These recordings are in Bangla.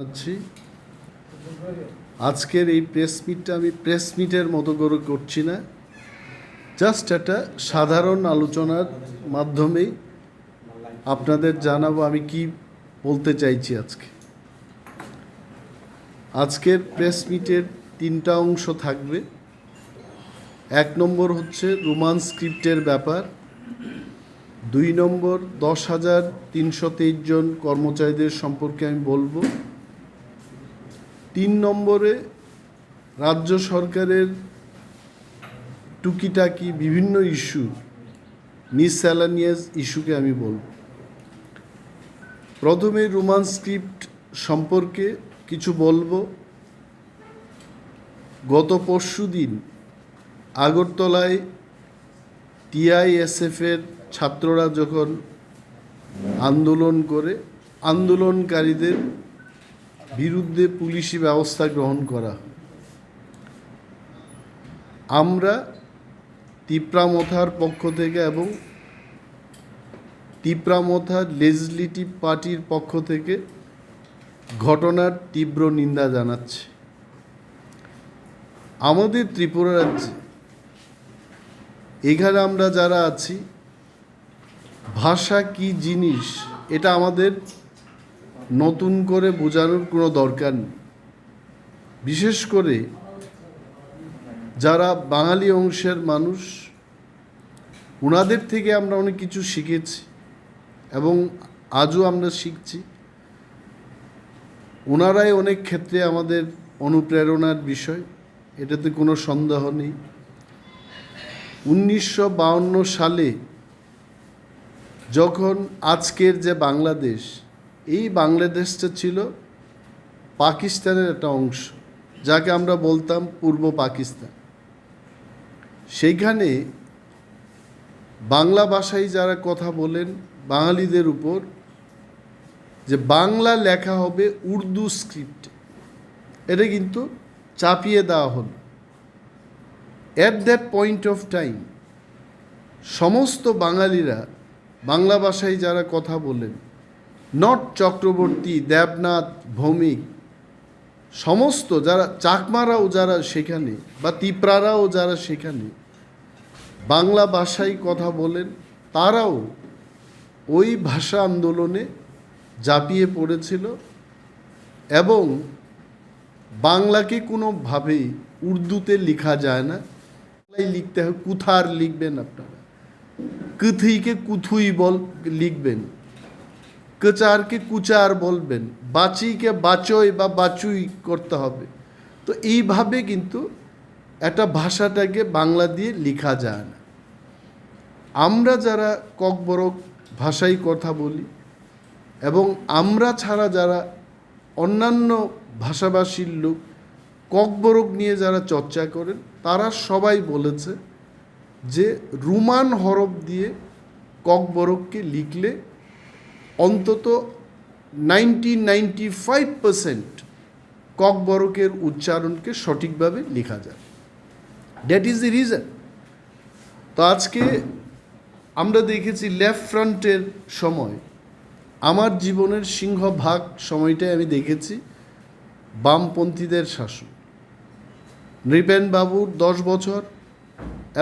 আছি আজকের এই প্রেস মিটটা আমি প্রেস মিটের মতো করে করছি না, জাস্ট একটা সাধারণ আলোচনার মাধ্যমেই আপনাদের জানাবো আমি কি বলতে চাইছি। আজকের প্রেস মিটের তিনটা অংশ থাকবে। এক নম্বর হচ্ছে রোমান স্ক্রিপ্টের ব্যাপার, 2 নম্বর 10,323 জন কর্মচারীদের সম্পর্কে আমি বলবো, 3 নম্বরে রাজ্য সরকারের টুকিটাকি বিভিন্ন ইস্যু, মিসসেলানিয়াস ইস্যুকে আমি বলব। প্রথমে রোমান স্ক্রিপ্ট সম্পর্কে কিছু বলবো। গত পরশুদিন আগরতলায় টিআইএসএফের ছাত্ররা যখন আন্দোলন করে, আন্দোলনকারীদের বিরুদ্ধে পুলিশি ব্যবস্থা গ্রহণ করা। আমরা তিপ্রামথার পক্ষ থেকে এবং তিপ্রামথা লেজিসলেটিভ পার্টির পক্ষ থেকে ঘটনার তীব্র নিন্দা জানাচ্ছি। আমাদের ত্রিপুরা রাজ্যে এখানে আমরা যারা আছি, ভাষা কি জিনিস এটা আমাদের নতুন করে বোঝানোর কোনো দরকার নেই। বিশেষ করে যারা বাঙালি অংশের মানুষ, ওনাদের থেকে আমরা অনেক কিছু শিখেছি এবং আজও আমরা শিখছি। ওনারাই অনেক ক্ষেত্রে আমাদের অনুপ্রেরণার বিষয়, এটাতে কোনো সন্দেহ নেই। 1952 সালে যখন আজকের যে বাংলাদেশ, এই বাংলাদেশটা ছিল পাকিস্তানের একটা অংশ, যাকে আমরা বলতাম পূর্ব পাকিস্তান। সেইখানে বাংলা ভাষায় যারা কথা বলেন বাঙালিদের উপর, যে বাংলা লেখা হবে উর্দু স্ক্রিপ্ট, এটা কিন্তু চাপিয়ে দেওয়া হলো। At that point of time সমস্ত বাঙালিরা বাংলা ভাষায় যারা কথা বলেন, নট চক্রবর্তী, দেবনাথ, ভৌমিক, সমস্ত যারা চাকমারাও যারা সেখানে বা তিপ্রারাও যারা সেখানে বাংলা ভাষায় কথা বলেন, তারাও ওই ভাষা আন্দোলনে ঝাঁপিয়ে পড়েছিল এবং বাংলাকে কোনোভাবেই উর্দুতে লেখা যায় না, বাংলায় লিখতে হয়। কুথার লিখবেন আপনারা, কুথুইকে কুথুই লিখবেন, কচারকে কুচার বলবেন, বাচিকে বাচই বা বাচুই করতে হবে। তো এইভাবে কিন্তু একটা ভাষাটাকে বাংলা দিয়ে লেখা যায় না। আমরা যারা ককবরক ভাষায় কথা বলি এবং আমরা ছাড়া যারা অন্যান্য ভাষাভাষীর লোক ককবরক নিয়ে যারা চর্চা করেন, তারা সবাই বলেছে যে রোমান হরফ দিয়ে ককবরককে লিখলে অন্তত 95% ককবরকের উচ্চারণকে সঠিকভাবে লেখা যায়। That is the reason. তো আজকে আমরা দেখেছি লেফট ফ্রন্টের সময়, আমার জীবনের সিংহভাগ সময়টাই আমি দেখেছি বামপন্থীদের শাসন। নৃপেন বাবুর 10 বছর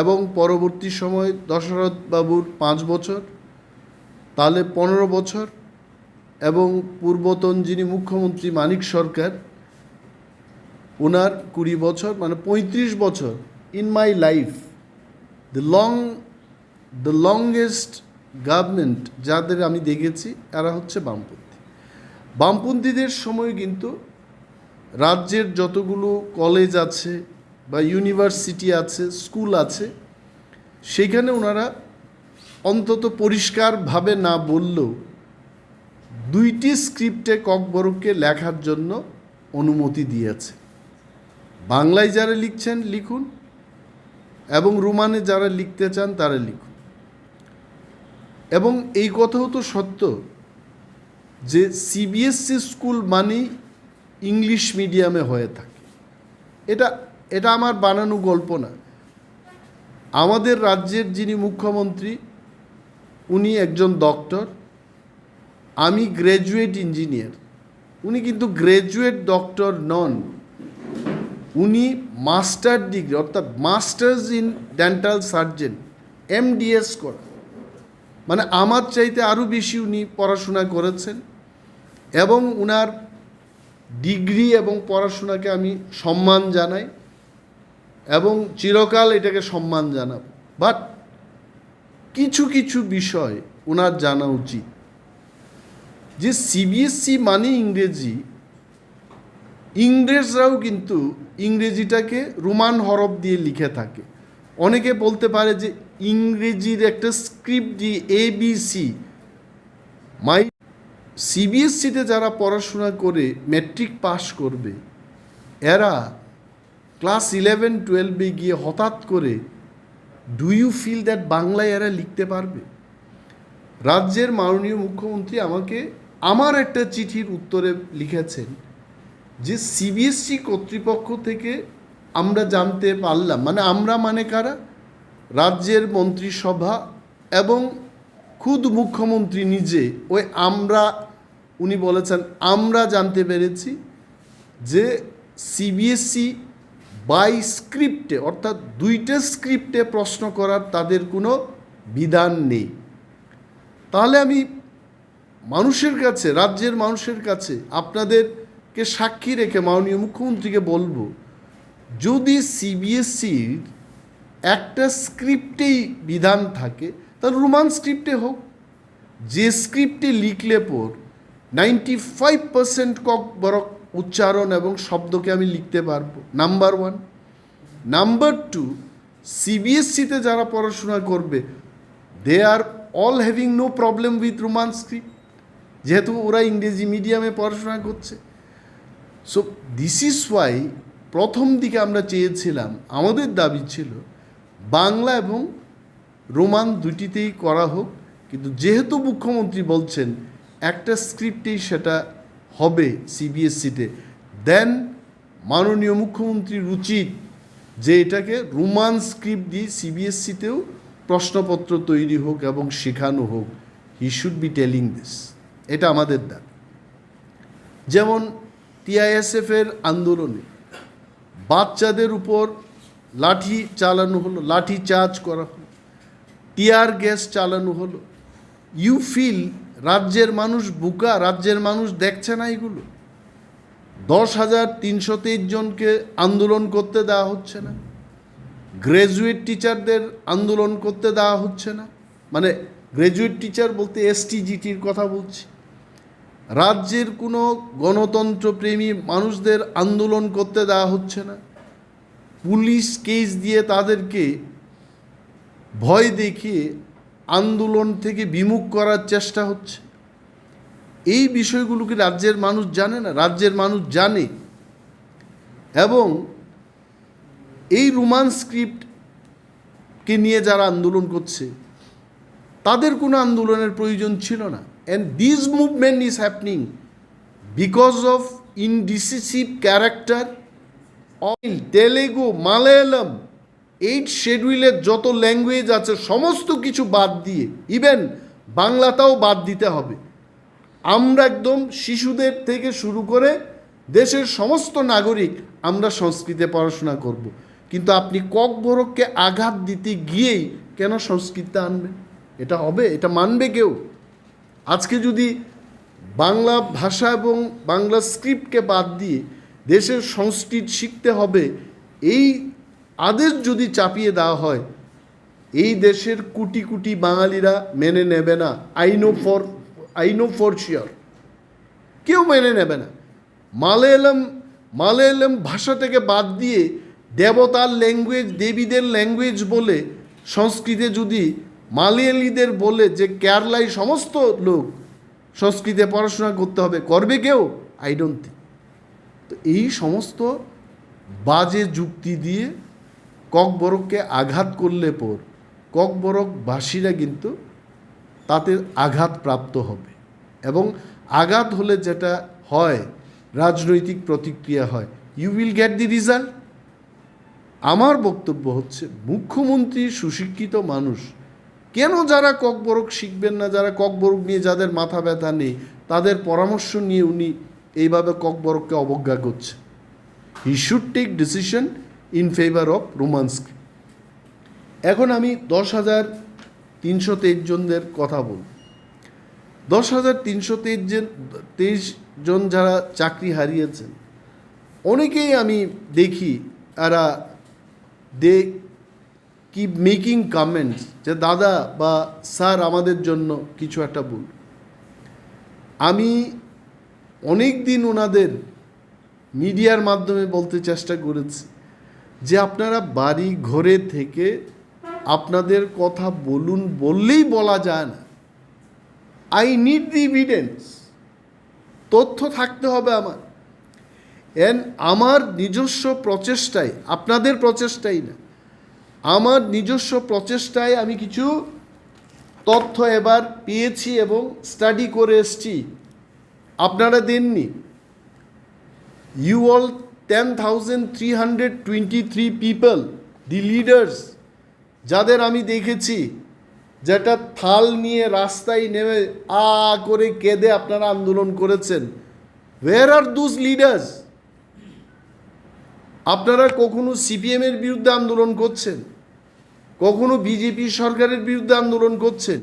এবং পরবর্তী সময় দশরথ বাবুর 5 বছর, তাহলে 15 বছর, এবং পূর্বতন যিনি মুখ্যমন্ত্রী মানিক সরকার, ওনার 20 বছর, মানে 35 বছর। In my life the longest government যাদের আমি দেখেছি এরা হচ্ছে বামপন্থী। বামপন্থীদের সময় কিন্তু রাজ্যের যতগুলো কলেজ আছে বা ইউনিভার্সিটি আছে, স্কুল আছে, সেখানে ওনারা অন্তত পরিষ্কারভাবে না বললেও 2টি স্ক্রিপ্টে ককবরককে লেখার জন্য অনুমতি দিয়েছে। বাংলায় যারা লিখছেন লিখুন, এবং রোমানে যারা লিখতে চান তারা লিখুন। এবং এই কথাও তো সত্য যে সিবিএসসি স্কুল মানেই ইংলিশ মিডিয়ামে হয়ে থাকে। এটা আমার বানানো গল্প না। আমাদের রাজ্যের যিনি মুখ্যমন্ত্রী, উনি একজন ডক্টর, আমি গ্র্যাজুয়েট ইঞ্জিনিয়ার। উনি কিন্তু গ্র্যাজুয়েট ডক্টর নন, উনি মাস্টার ডিগ্রি অর্থাৎ masters in dental surgeon, MDS করা, মানে আমার চাইতে আরও বেশি উনি পড়াশোনা করেছেন। এবং উনার ডিগ্রি এবং পড়াশোনাকে আমি সম্মান জানাই এবং চিরকাল এটাকে সম্মান জানাব। বাট কিছু কিছু বিষয় ওনার জানা উচিত যে CBSE মানে ইংরেজি, ইংরেজরাও কিন্তু ইংরেজিটাকে রোমান হরফ দিয়ে লিখে থাকে। অনেকে বলতে পারে যে ইংরেজির একটা স্ক্রিপ্ট দিয়ে ABC, CBSE-তে যারা পড়াশোনা করে ম্যাট্রিক পাস করবে, এরা ক্লাস 11-12-এ গিয়ে হঠাৎ করে ডু ইউ ফিল দ্যাট বাংলায় এরা লিখতে পারবে? রাজ্যের মাননীয় মুখ্যমন্ত্রী আমাকে আমার একটা চিঠির উত্তরে লিখেছেন যে CBSE কর্তৃপক্ষ থেকে আমরা জানতে পারলাম, মানে আমরা মানে কারা? রাজ্যের মন্ত্রিসভা এবং খুদ মুখ্যমন্ত্রী নিজে, ওই আমরা, উনি বলেছেন আমরা জানতে পেরেছি যে CBSE বাই স্ক্রিপ্টে অর্থাৎ দুইটা স্ক্রিপ্টে প্রশ্ন করার তাদের কোনো বিধান নেই। তাহলে আমি মানুষের কাছে, রাজ্যের মানুষের কাছে আপনাদেরকে সাক্ষী রেখে মাননীয় মুখ্যমন্ত্রীকে বলবো, যদি CBSE-র একটা স্ক্রিপ্টেই বিধান থাকে তাহলে রোমান স্ক্রিপ্টে হোক। যে স্ক্রিপ্টে লিখলে পর 95% বড় উচ্চারণ এবং শব্দকে আমি লিখতে পারবো, নাম্বার 1। নাম্বার 2, CBSE-তে যারা পড়াশোনা করবে they are all having no problem with Roman script, যেহেতু ওরা ইংরেজি মিডিয়ামে পড়াশোনা করছে। সো দিস ইজ ওয়াই প্রথম দিকে আমরা চেয়েছিলাম, আমাদের দাবি ছিল বাংলা এবং রোমান দুটিতেই করা হোক, কিন্তু যেহেতু মুখ্যমন্ত্রী বলছেন একটা স্ক্রিপ্টেই সেটা হবে CBSE-তে, দেন মাননীয় মুখ্যমন্ত্রীর উচিত যে এটাকে রোমান স্ক্রিপ্ট দিয়ে CBSE-তেও প্রশ্নপত্র তৈরি হোক এবং শেখানো হোক। He should be telling this, এটা আমাদের দাবি। যেমন TISF-এর আন্দোলনে বাচ্চাদের উপর লাঠি চালানো হলো, লাঠি চার্জ করা হলো, টিয়ার গ্যাস চালানো হলো। ইউ ফিল রাজ্যের মানুষ বোকা? রাজ্যের মানুষ দেখছে না এগুলো? 10,323 জনকে আন্দোলন করতে দেওয়া হচ্ছে না, গ্র্যাজুয়েট টিচারদের আন্দোলন করতে দেওয়া হচ্ছে না, মানে গ্র্যাজুয়েট টিচার বলতে STGT-র কথা বলছি। রাজ্যের কোনো গণতন্ত্রপ্রেমী মানুষদের আন্দোলন করতে দেওয়া হচ্ছে না, পুলিশ কেস দিয়ে তাদেরকে ভয় দেখিয়ে আন্দোলন থেকে বিমুখ করার চেষ্টা হচ্ছে। এই বিষয়গুলোকে রাজ্যের মানুষ জানে না? রাজ্যের মানুষ জানে। এবং এই রোমান স্ক্রিপ্টকে নিয়ে যারা আন্দোলন করছে তাদের কোনো আন্দোলনের প্রয়োজন ছিল না। And this movement is happening because of indecisive character of Telugu, Malayalam, 8 শিডিউলের যত ল্যাঙ্গুয়েজ আছে সমস্ত কিছু বাদ দিয়ে, ইভেন বাংলাটাও বাদ দিতে হবে। আমরা একদম শিশুদের থেকে শুরু করে দেশের সমস্ত নাগরিক আমরা সংস্কৃতে পড়াশোনা করব। কিন্তু আপনি ককবরককে আঘাত দিতে গিয়েই কেন সংস্কৃতটা আনবেন? এটা হবে? এটা মানবে কেউ? আজকে যদি বাংলা ভাষা এবং বাংলা স্ক্রিপ্টকে বাদ দিয়ে দেশের সংস্কৃত শিখতে হবে, এই আদেশ যদি চাপিয়ে দেওয়া হয়, এই দেশের কোটি কোটি বাঙালিরা মেনে নেবে না। আই নো ফর শিওর কেউ মেনে নেবে না। মালায়ালাম ভাষাটাকে বাদ দিয়ে দেবতার ল্যাঙ্গুয়েজ, দেবীদের ল্যাঙ্গুয়েজ বলে সংস্কৃতে যদি মালয়ালিদের বলে যে কেরালায় সমস্ত লোক সংস্কৃতে পড়াশোনা করতে হবে, করবে কেউ? I don't think. তো এই সমস্ত বাজে যুক্তি দিয়ে ককবরককে আঘাত করলে পর ককবরকবাসীরা কিন্তু তাতে আঘাত প্রাপ্ত হবে, এবং আঘাত হলে যেটা হয় রাজনৈতিক প্রতিক্রিয়া হয়। You will get the result. আমার বক্তব্য হচ্ছে মুখ্যমন্ত্রী সুশিক্ষিত মানুষ, কেন যারা ককবরক শিখবেন না, যারা ককবরক নিয়ে যাদের মাথা ব্যথা নেই, তাদের পরামর্শ নিয়ে উনি এইভাবে ককবরককে অবজ্ঞা করছে। He should take decision in favour of রোমান্সকে। এখন আমি 10,323 জনদের কথা বলব। 10,323 জন যারা চাকরি হারিয়েছেন, অনেকেই আমি দেখি এরা দে কিপ মেকিং কমেন্টস যে দাদা বা স্যার আমাদের জন্য কিছু একটা বল। আমি অনেক দিন ওনাদের মিডিয়ার মাধ্যমে বলতে চেষ্টা করেছি যে আপনারা বাড়ি ঘরে থেকে আপনাদের কথা বলুন, বললেই বলা যায় না। আই নিড দি এভিডেন্স, তথ্য থাকতে হবে আমার। আমার নিজস্ব প্রচেষ্টায়, আপনাদের প্রচেষ্টাই না, আমার নিজস্ব প্রচেষ্টায় আমি কিছু তথ্য এবার পেয়েছি এবং স্টাডি করে এসছি, আপনারা দেননি। You all 10,323 people, the leaders, যাদের আমি দেখেছি যেটা থাল নিয়ে রাস্তায় নেমে করে কেঁদে আপনারা আন্দোলন করেছেন, ওয়্যার আর দোজ লিডার্স? আপনারা কখনো সিপিএমের বিরুদ্ধে আন্দোলন করছেন? কখনো বিজেপি সরকারের বিরুদ্ধে আন্দোলন করছেন?